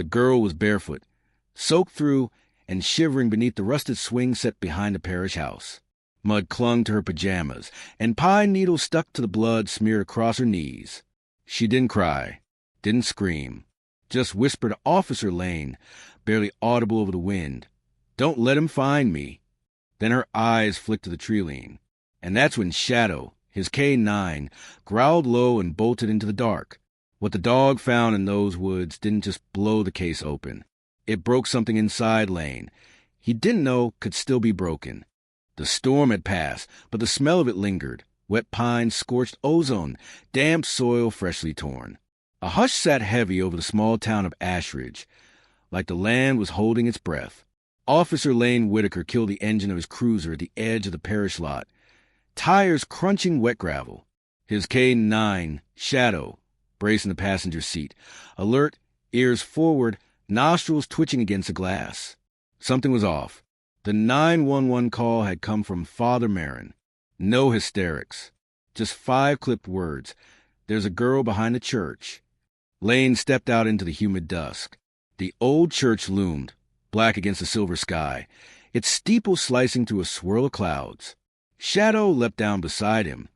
The girl was barefoot, soaked through and shivering beneath the rusted swing set behind the parish house. Mud clung to her pajamas, and pine needles stuck to the blood smeared across her knees. She didn't cry, didn't scream, just whispered to Officer Lane, barely audible over the wind, "Don't let him find me." Then her eyes flicked to the tree lean, and that's when Shadow, his K9, growled low and bolted into the dark. What the dog found in those woods didn't just blow the case open. It broke something inside Lane he didn't know could still be broken. The storm had passed, but the smell of it lingered. Wet pine, scorched ozone, damp soil freshly torn. A hush sat heavy over the small town of Ashridge, like the land was holding its breath. Officer Lane Whitaker killed the engine of his cruiser at the edge of the parish lot, tires crunching wet gravel. His K9, Shadow, braced in the passenger seat, alert, ears forward, nostrils twitching against the glass. Something was off. The 911 call had come from Father Marin. No hysterics. Just 5 clipped words. "There's a girl behind the church." Lane stepped out into the humid dusk. The old church loomed, black against the silver sky, its steeple slicing through a swirl of clouds. Shadow leapt down beside him,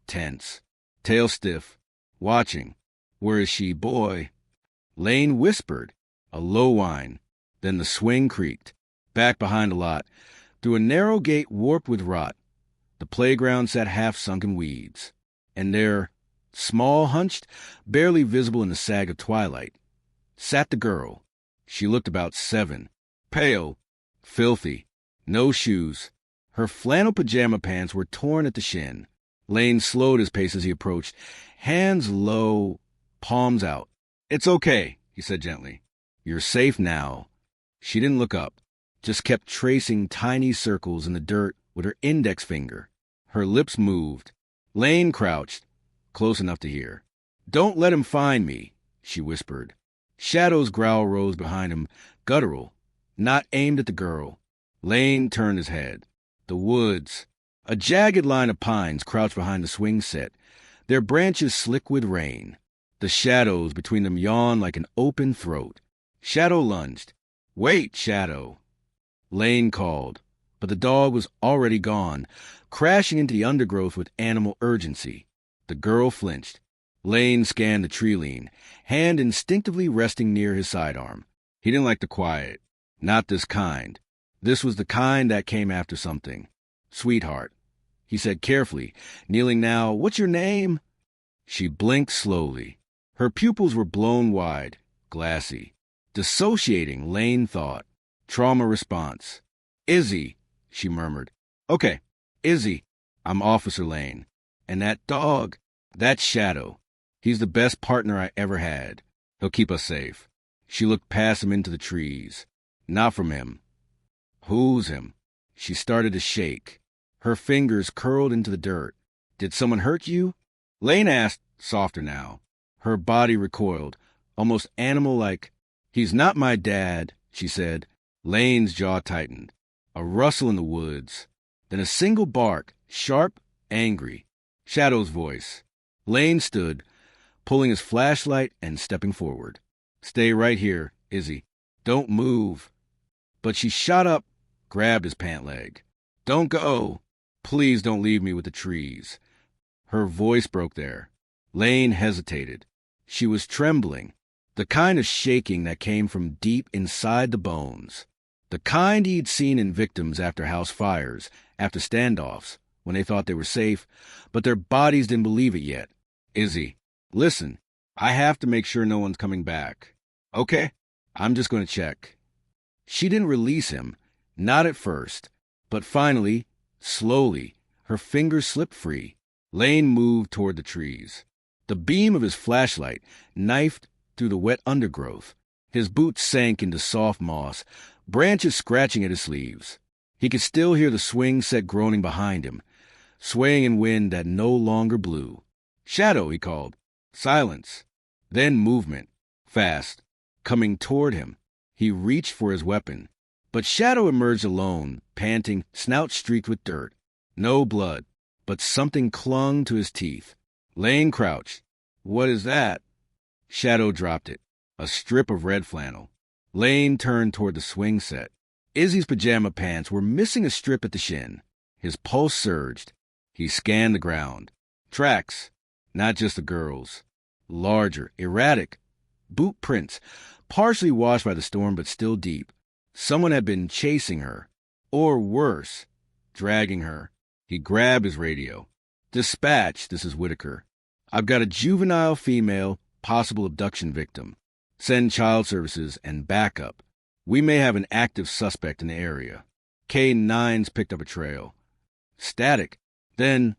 tense, tail stiff, watching. "Where is she, boy?" Lane whispered, a low whine. Then the swing creaked, back behind the lot, through a narrow gate warped with rot. The playground sat half-sunk in weeds. And there, small, hunched, barely visible in the sag of twilight, sat the girl. She looked about 7, pale, filthy, no shoes. Her flannel pajama pants were torn at the shin. Lane slowed his pace as he approached, hands low, palms out. "It's okay," he said gently. "You're safe now." She didn't look up, just kept tracing tiny circles in the dirt with her index finger. Her lips moved. Lane crouched, close enough to hear. "Don't let him find me," she whispered. Shadow's growl rose behind him, guttural, not aimed at the girl. Lane turned his head. The woods. A jagged line of pines crouched behind the swing set, their branches slick with rain. The shadows between them yawned like an open throat. Shadow lunged. "Wait, Shadow." Lane called, but the dog was already gone, crashing into the undergrowth with animal urgency. The girl flinched. Lane scanned the tree lean, hand instinctively resting near his sidearm. He didn't like the quiet. Not this kind. This was the kind that came after something. "Sweetheart," he said carefully, kneeling now. "What's your name?" She blinked slowly. Her pupils were blown wide, glassy. Dissociating, Lane thought. Trauma response. "Izzy," she murmured. "Okay, Izzy. I'm Officer Lane. And that dog, that's Shadow. He's the best partner I ever had. He'll keep us safe." She looked past him into the trees. Not from him. Who's him? She started to shake. Her fingers curled into the dirt. "Did someone hurt you?" Lane asked, softer now. Her body recoiled, almost animal-like. "He's not my dad," she said. Lane's jaw tightened. A rustle in the woods. Then a single bark, sharp, angry. Shadow's voice. Lane stood, pulling his flashlight and stepping forward. "Stay right here, Izzy. Don't move." But she shot up, grabbed his pant leg. "Don't go. Please don't leave me with the trees." Her voice broke there. Lane hesitated. She was trembling, the kind of shaking that came from deep inside the bones. The kind he'd seen in victims after house fires, after standoffs, when they thought they were safe, but their bodies didn't believe it yet. "Izzy, listen, I have to make sure no one's coming back." "Okay, I'm just going to check." She didn't release him, not at first, but finally, slowly, her fingers slipped free. Lane moved toward the trees. The beam of his flashlight knifed through the wet undergrowth. His boots sank into soft moss, branches scratching at his sleeves. He could still hear the swing set groaning behind him, swaying in wind that no longer blew. "Shadow," he called. Silence. Then movement. Fast. Coming toward him. He reached for his weapon. But Shadow emerged alone, panting, snout streaked with dirt. No blood, but something clung to his teeth. Lane crouched. "What is that?" Shadow dropped it. a strip of red flannel. Lane turned toward the swing set. Izzy's pajama pants were missing a strip at the shin. His pulse surged. He scanned the ground. Tracks, not just the girls. Larger, erratic. Boot prints, partially washed by the storm but still deep. Someone had been chasing her. Or worse, dragging her. He grabbed his radio. Dispatch, this is Whitaker. I've got a juvenile female, possible abduction victim. Send child services and backup. We may have an active suspect in the area. K-9's picked up a trail. Static. Then,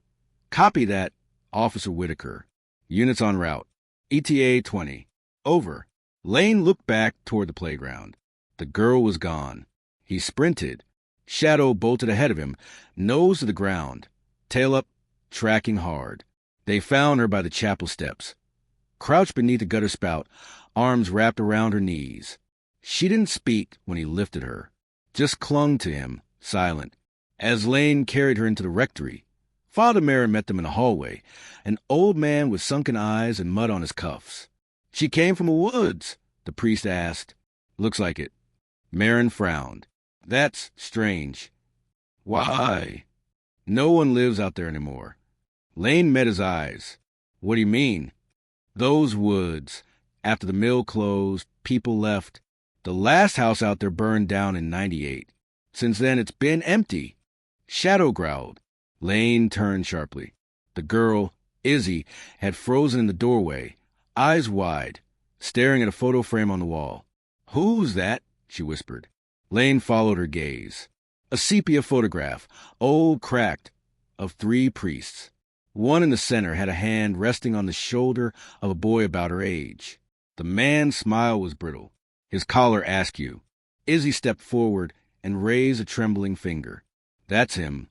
copy that, Officer Whitaker. Units en route. ETA 20. Over. Lane looked back toward the playground. The girl was gone. He sprinted. Shadow bolted ahead of him, nose to the ground, tail up, tracking hard. They found her by the chapel steps. Crouched beneath the gutter spout, arms wrapped around her knees. She didn't speak when he lifted her, just clung to him, silent. As Lane carried her into the rectory, Father Merrin met them in the hallway, an old man with sunken eyes and mud on his cuffs. She came from the woods, the priest asked. Looks like it. Merrin frowned. That's strange. Why? No one lives out there anymore. Lane met his eyes. What do you mean? Those woods. After the mill closed, people left. The last house out there burned down in 98. Since then, it's been empty. Shadow growled. Lane turned sharply. The girl, Izzy, had frozen in the doorway, eyes wide, staring at a photo frame on the wall. Who's that? She whispered. Lane followed her gaze. A sepia photograph, old, cracked, of 3 priests. One in the center had a hand resting on the shoulder of a boy about her age. The man's smile was brittle, his collar askew. Izzy stepped forward and raised a trembling finger. That's him.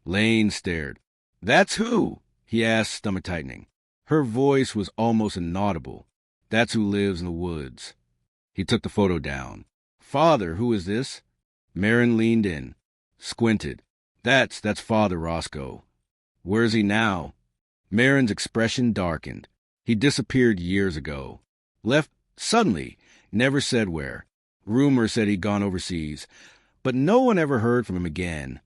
Lane stared. That's who? He asked, stomach tightening. Her voice was almost inaudible. That's who lives in the woods. He took the photo down. Father, who is this? Merrin leaned in, squinted. That's Father Roscoe. Where's he now? Merrin's expression darkened. He disappeared years ago. Left suddenly, never said where. Rumor said he'd gone overseas, but no one ever heard from him again.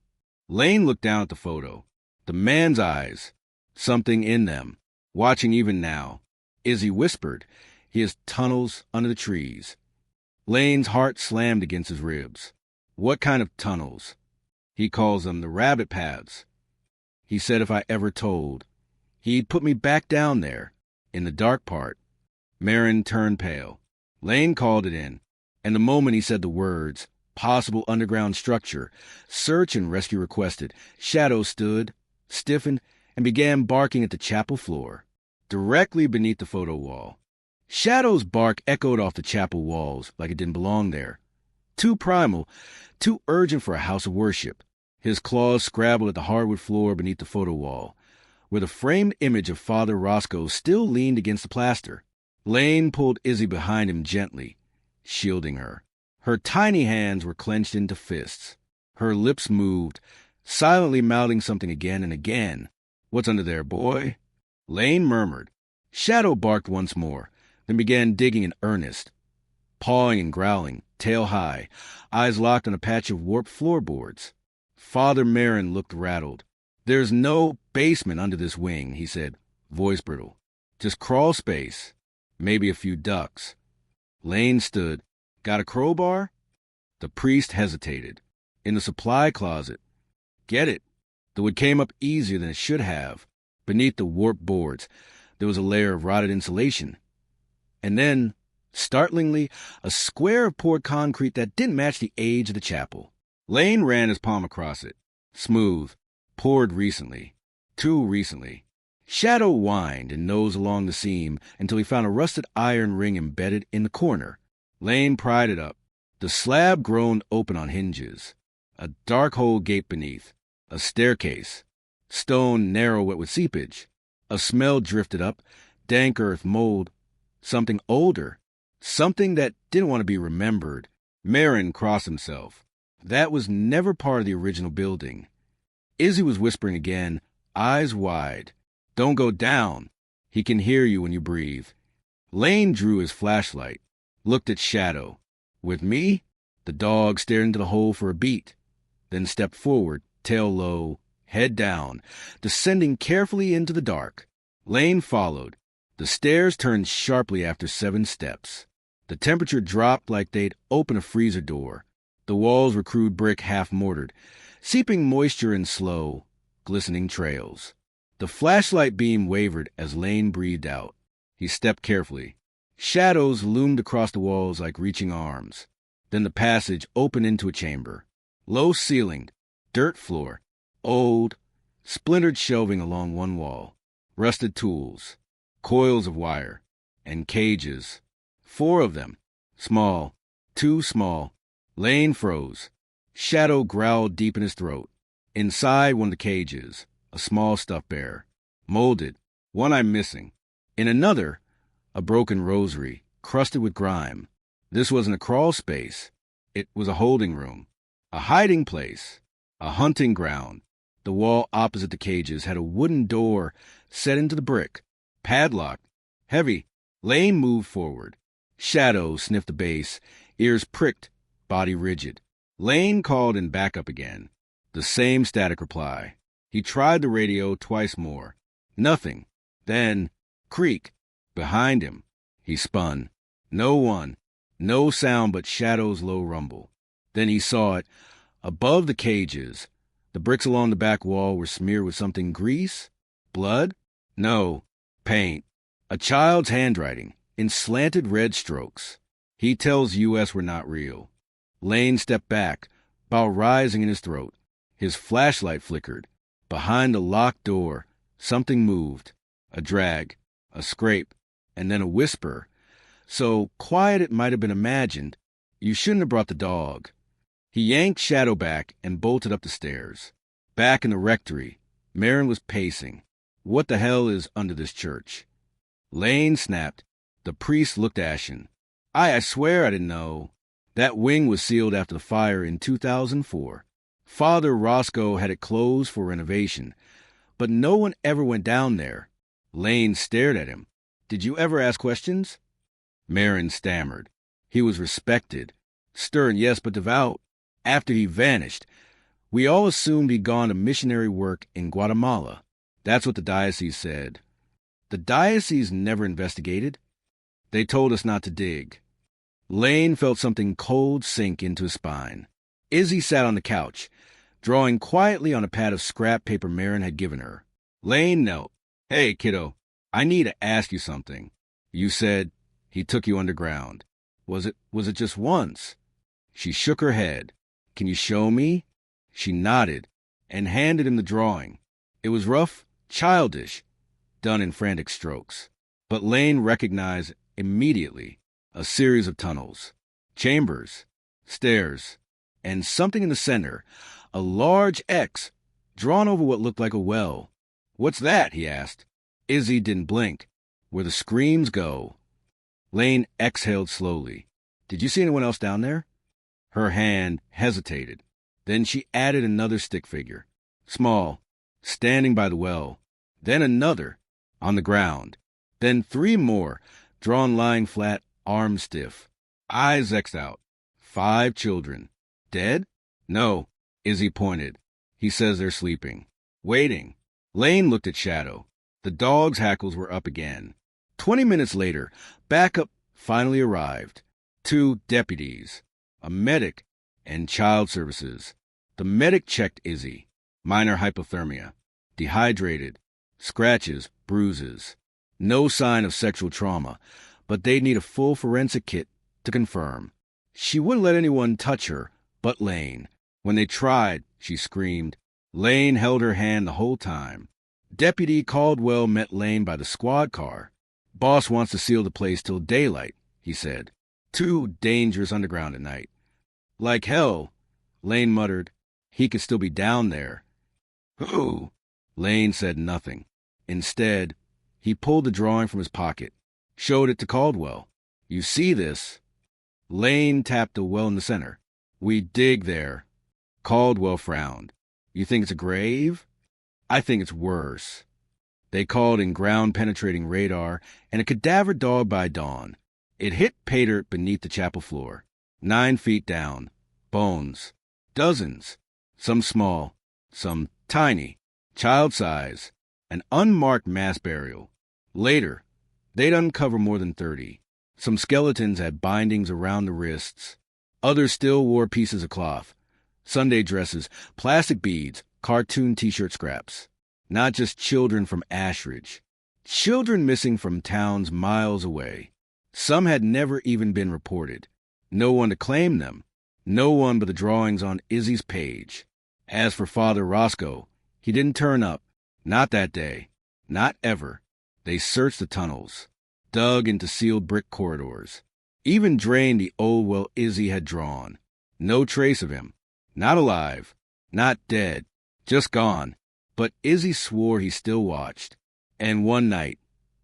Lane looked down at the photo. The man's eyes, something in them, watching even now. Izzy whispered. He has tunnels under the trees. Lane's heart slammed against his ribs. What kind of tunnels? He calls them the rabbit paths. He said if I ever told, he'd put me back down there, in the dark part. Merrin turned pale. Lane called it in, and the moment he said the words, possible underground structure, search and rescue requested, Shadow stood, stiffened, and began barking at the chapel floor, directly beneath the photo wall. Shadow's bark echoed off the chapel walls like it didn't belong there. Too primal, too urgent for a house of worship. His claws scrabbled at the hardwood floor beneath the photo wall, where the framed image of Father Roscoe still leaned against the plaster. Lane pulled Izzy behind him gently, shielding her. Her tiny hands were clenched into fists. Her lips moved, silently mouthing something again and again. What's under there, boy? Lane murmured. Shadow barked once more, then began digging in earnest, pawing and growling, tail high, eyes locked on a patch of warped floorboards. Father Merrin looked rattled. There's no basement under this wing, he said, voice brittle. Just crawl space, maybe a few ducks. Lane stood. Got a crowbar? The priest hesitated. In the supply closet. Get it. The wood came up easier than it should have. Beneath the warped boards, there was a layer of rotted insulation. And then, startlingly, a square of poured concrete that didn't match the age of the chapel. Lane ran his palm across it. Smooth. Poured recently. Too recently. Shadow whined and nosed along the seam until he found a rusted iron ring embedded in the corner. Lane pried it up. The slab groaned open on hinges. A dark hole gaped beneath. A staircase. Stone narrow wet with seepage. A smell drifted up. Dank earth, mold. Something older. Something that didn't want to be remembered. Merrin crossed himself. That was never part of the original building. Izzy was whispering again, eyes wide. Don't go down. He can hear you when you breathe. Lane drew his flashlight. looked at Shadow. With me? The dog stared into the hole for a beat, then stepped forward, tail low, head down, descending carefully into the dark. Lane followed. The stairs turned sharply after 7 steps. The temperature dropped like they'd opened a freezer door. The walls were crude brick half-mortared, seeping moisture in slow, glistening trails. The flashlight beam wavered as Lane breathed out. He stepped carefully. Shadows loomed across the walls like reaching arms. Then the passage opened into a chamber. Low-ceilinged, dirt floor, old, splintered shelving along one wall, rusted tools, coils of wire, and cages. 4 of them. Small, too small. Lane froze. Shadow growled deep in his throat. Inside one of the cages, a small stuffed bear. Molded, one eye missing. In another, a broken rosary, crusted with grime. This wasn't a crawl space. It was a holding room, a hiding place, a hunting ground. The wall opposite the cages had a wooden door set into the brick, padlocked, heavy. Lane moved forward. Shadow sniffed the base, ears pricked, body rigid. Lane called and back up again. The same static reply. He tried the radio twice more. Nothing. Then, creak. Behind him. He spun. No one. No sound but Shadow's low rumble. Then he saw it. Above the cages, the bricks along the back wall were smeared with something. Grease? Blood? No. Paint. A child's handwriting, in slanted red strokes. He tells U.S. we're not real. Lane stepped back, bile rising in his throat. His flashlight flickered. Behind the locked door, something moved. A drag, a scrape, and then a whisper. So quiet it might have been imagined. You shouldn't have brought the dog. He yanked Shadow back and bolted up the stairs. Back in the rectory, Marin was pacing. What the hell is under this church? Lane snapped. The priest looked ashen. I swear I didn't know. That wing was sealed after the fire in 2004. Father Roscoe had it closed for renovation, but no one ever went down there. Lane stared at him. Did you ever ask questions? Marin stammered. He was respected. Stern, yes, but devout. After he vanished, we all assumed he'd gone to missionary work in Guatemala. That's what the diocese said. The diocese never investigated. They told us not to dig. Lane felt something cold sink into his spine. Izzy sat on the couch, drawing quietly on a pad of scrap paper Marin had given her. Lane knelt. Hey, kiddo, I need to ask you something. You said he took you underground. Was it just once? She shook her head. Can you show me? She nodded and handed him the drawing. It was rough, childish, done in frantic strokes. But Lane recognized immediately a series of tunnels, chambers, stairs, and something in the center, a large X drawn over what looked like a well. What's that? He asked. Izzy didn't blink. Where the screams go. Lane exhaled slowly. Did you see anyone else down there? Her hand hesitated. Then she added another stick figure, small, standing by the well. Then another, on the ground. Then 3 more, drawn lying flat, arms stiff, eyes X'd out. 5 children. Dead? No, Izzy pointed. He says they're sleeping. Waiting. Lane looked at Shadow. The dog's hackles were up again. 20 minutes later, backup finally arrived. 2 deputies, a medic, and child services. The medic checked Izzy. Minor hypothermia. Dehydrated. Scratches, bruises. No sign of sexual trauma, but they'd need a full forensic kit to confirm. She wouldn't let anyone touch her but Lane. When they tried, she screamed. Lane held her hand the whole time. Deputy Caldwell met Lane by the squad car. Boss wants to seal the place till daylight, he said. Too dangerous underground at night. Like hell, Lane muttered. He could still be down there. Who? Lane said nothing. Instead, he pulled the drawing from his pocket, showed it to Caldwell. You see this? Lane tapped the well in the center. We dig there. Caldwell frowned. You think it's a grave? I think it's worse. They called in ground-penetrating radar and a cadaver dog by dawn. It hit pay dirt beneath the chapel floor. 9 feet down. Bones. Dozens. Some small. Some tiny. Child size. An unmarked mass burial. Later, they'd uncover more than 30. Some skeletons had bindings around the wrists. Others still wore pieces of cloth. Sunday dresses, plastic beads, cartoon t-shirt scraps. Not just children from Ashridge. Children missing from towns miles away. Some had never even been reported. No one to claim them. No one but the drawings on Izzy's page. As for Father Roscoe, he didn't turn up. Not that day. Not ever. They searched the tunnels. Dug into sealed brick corridors. Even drained the old well Izzy had drawn. No trace of him. Not alive. Not dead. Just gone. But Izzy swore he still watched. And one night,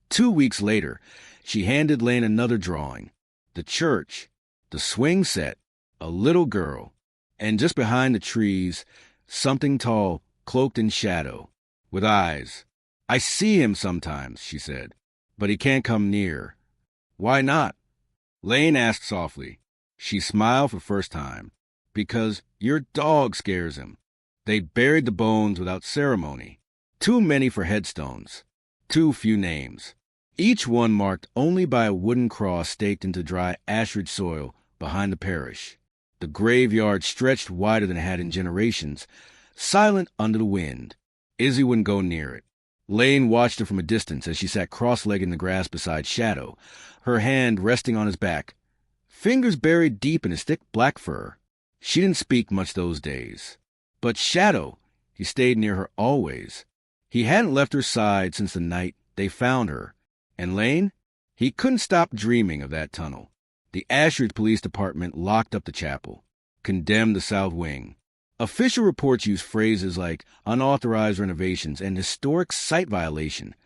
2 weeks later, she handed Lane another drawing. The church, the swing set, a little girl, and just behind the trees, something tall, cloaked in shadow, with eyes. I see him sometimes, she said, but he can't come near. Why not? Lane asked softly. She smiled for first time. Because your dog scares him. They buried the bones without ceremony. Too many for headstones. Too few names. Each one marked only by a wooden cross staked into dry Ashridge soil behind the parish. The graveyard stretched wider than it had in generations, silent under the wind. Izzy wouldn't go near it. Lane watched her from a distance as she sat cross-legged in the grass beside Shadow, her hand resting on his back, fingers buried deep in his thick black fur. She didn't speak much those days. But Shadow, he stayed near her always. He hadn't left her side since the night they found her. And Lane? He couldn't stop dreaming of that tunnel. The Ashridge Police Department locked up the chapel, condemned the South Wing. Official reports use phrases like unauthorized renovations and historic site violation.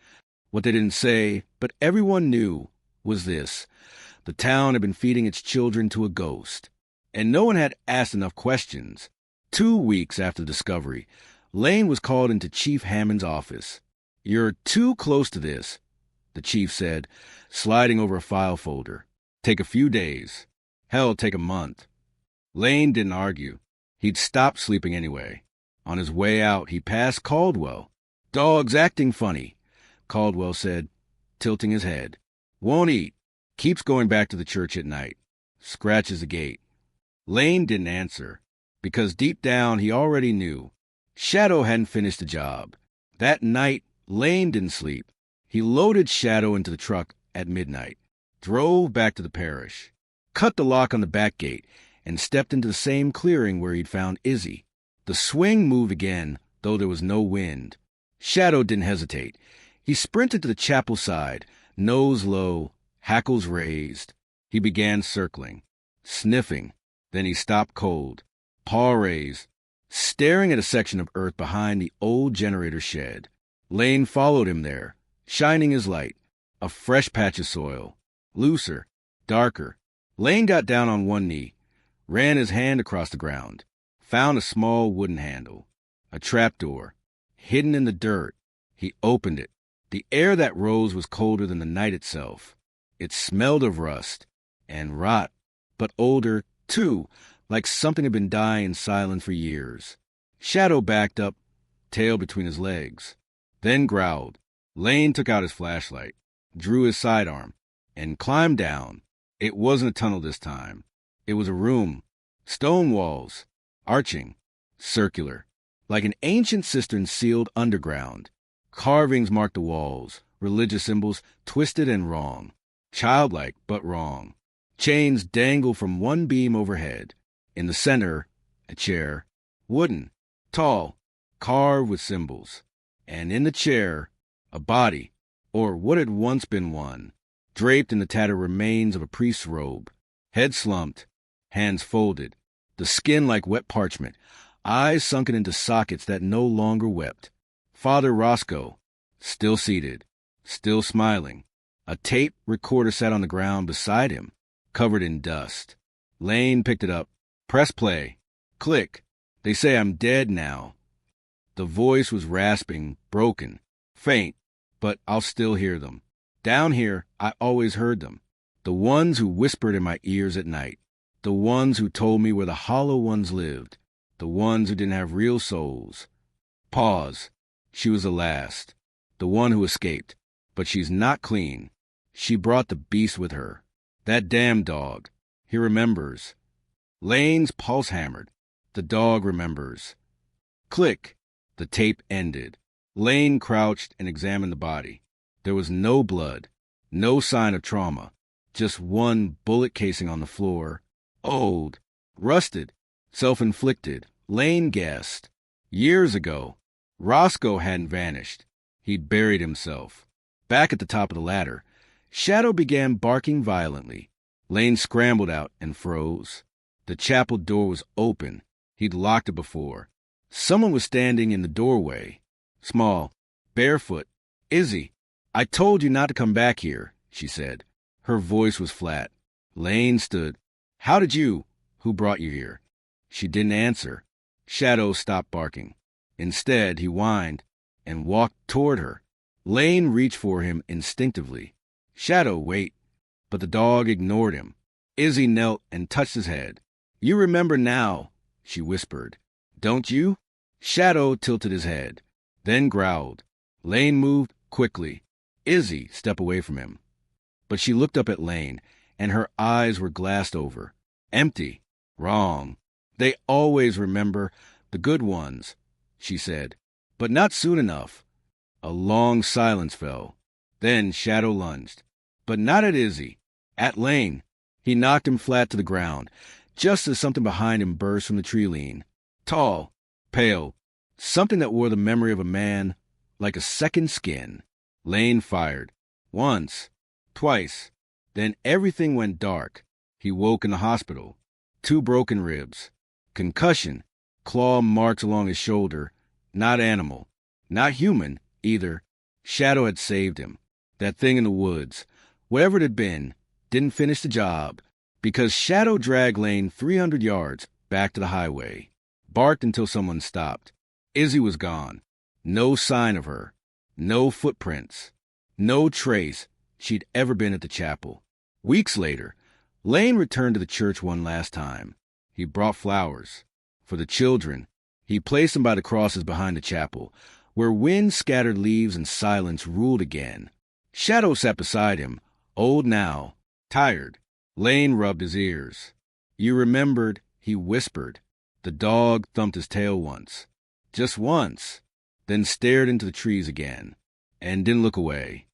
What they didn't say, but everyone knew, was this. The town had been feeding its children to a ghost. And no one had asked enough questions. 2 weeks after the discovery, Lane was called into Chief Hammond's office. "You're too close to this," the chief said, sliding over a file folder. "Take a few days. Hell, take a month." Lane didn't argue. He'd stopped sleeping anyway. On his way out, he passed Caldwell. "Dog's acting funny," Caldwell said, tilting his head. "Won't eat. Keeps going back to the church at night. Scratches the gate." Lane didn't answer, because deep down he already knew. Shadow hadn't finished the job. That night, Lane didn't sleep. He loaded Shadow into the truck at midnight, drove back to the parish, cut the lock on the back gate, and stepped into the same clearing where he'd found Izzy. The swing moved again, though there was no wind. Shadow didn't hesitate. He sprinted to the chapel side, nose low, hackles raised. He began circling, sniffing. Then he stopped cold, paw raised, staring at a section of earth behind the old generator shed. Lane followed him there, shining his light. A fresh patch of soil, looser, darker. Lane got down on one knee, ran his hand across the ground, found a small wooden handle, a trapdoor, hidden in the dirt. He opened it. The air that rose was colder than the night itself. It smelled of rust and rot, but older, too, like something had been dying in silence for years. Shadow backed up, tail between his legs, then growled. Lane took out his flashlight, drew his sidearm, and climbed down. It wasn't a tunnel this time. It was a room. Stone walls, arching, circular, like an ancient cistern sealed underground. Carvings marked the walls, religious symbols twisted and wrong. Childlike, but wrong. Chains dangled from one beam overhead. In the center, a chair, wooden, tall, carved with symbols. And in the chair, a body, or what had once been one, draped in the tattered remains of a priest's robe, head slumped, hands folded, the skin like wet parchment, eyes sunken into sockets that no longer wept. Father Roscoe, still seated, still smiling. A tape recorder sat on the ground beside him, covered in dust. Lane picked it up. "Press play. Click. They say I'm dead now." The voice was rasping, broken, faint, but I'll still hear them. Down here, I always heard them. The ones who whispered in my ears at night. The ones who told me where the hollow ones lived. The ones who didn't have real souls. Pause. She was the last. The one who escaped. But she's not clean. She brought the beast with her. That damn dog. He remembers. Lane's pulse hammered. The dog remembers. Click. The tape ended. Lane crouched and examined the body. There was no blood, no sign of trauma, just one bullet casing on the floor. Old, rusted, self-inflicted. Lane guessed. Years ago, Roscoe hadn't vanished. He'd buried himself. Back at the top of the ladder, Shadow began barking violently. Lane scrambled out and froze. The chapel door was open. He'd locked it before. Someone was standing in the doorway. Small, barefoot. Izzy, I told you not to come back here, she said. Her voice was flat. Lane stood. How did you? Who brought you here? She didn't answer. Shadow stopped barking. Instead, he whined and walked toward her. Lane reached for him instinctively. Shadow, wait. But the dog ignored him. Izzy knelt and touched his head. You remember now, she whispered. Don't you? Shadow tilted his head, then growled. Lane moved quickly. Izzy, step away from him. But she looked up at Lane, and her eyes were glassed over. Empty. Wrong. They always remember the good ones, she said. But not soon enough. A long silence fell. Then Shadow lunged. But not at Izzy. At Lane. He knocked him flat to the ground, just as something behind him burst from the tree lean. Tall, pale, something that wore the memory of a man, like a second skin. Lane fired. Once. Twice. Then everything went dark. He woke in the hospital. 2 broken ribs. Concussion. Claw marks along his shoulder. Not animal. Not human, either. Shadow had saved him. That thing in the woods, whatever it had been, didn't finish the job, because Shadow dragged Lane 300 yards back to the highway. Barked until someone stopped. Izzy was gone. No sign of her. No footprints. No trace she'd ever been at the chapel. Weeks later, Lane returned to the church one last time. He brought flowers. For the children, he placed them by the crosses behind the chapel, where wind-scattered leaves and silence ruled again. Shadow sat beside him, old now, tired. Lane rubbed his ears. You remembered, he whispered. The dog thumped his tail once. Just once. Then stared into the trees again, and didn't look away.